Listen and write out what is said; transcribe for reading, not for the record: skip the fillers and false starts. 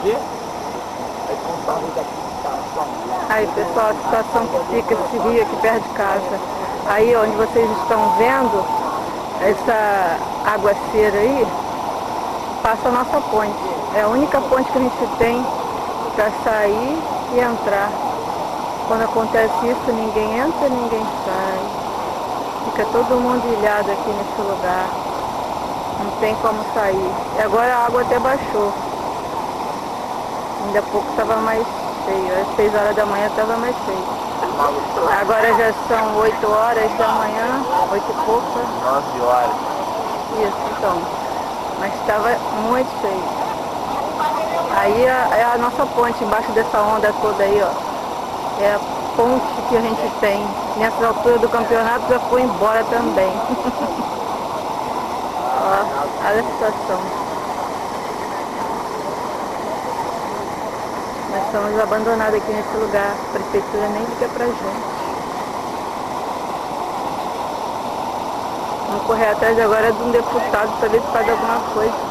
quê? Aí, pessoal, a situação que fica esse rio aqui perto de casa. Aí, onde vocês estão vendo, essa aguaceira aí, passa a nossa ponte. É a única ponte que a gente tem para sair e entrar. Quando acontece isso, ninguém entra, ninguém sai. Fica todo mundo ilhado aqui nesse lugar. Não tem como sair. E agora a água até baixou. Ainda há pouco estava mais cheio. Às 6 horas da manhã estava mais cheio. Agora já são 8 horas da manhã, 8 e pouco. 9 horas. Isso, então. Mas estava muito cheio. Aí é a nossa ponte, embaixo dessa onda toda aí, ó. É a ponte que a gente tem. Nessa altura do campeonato já foi embora também. Ó, olha a situação. Nós estamos abandonados aqui nesse lugar. A prefeitura nem liga pra gente. Vamos correr atrás agora de um deputado para ver se faz alguma coisa.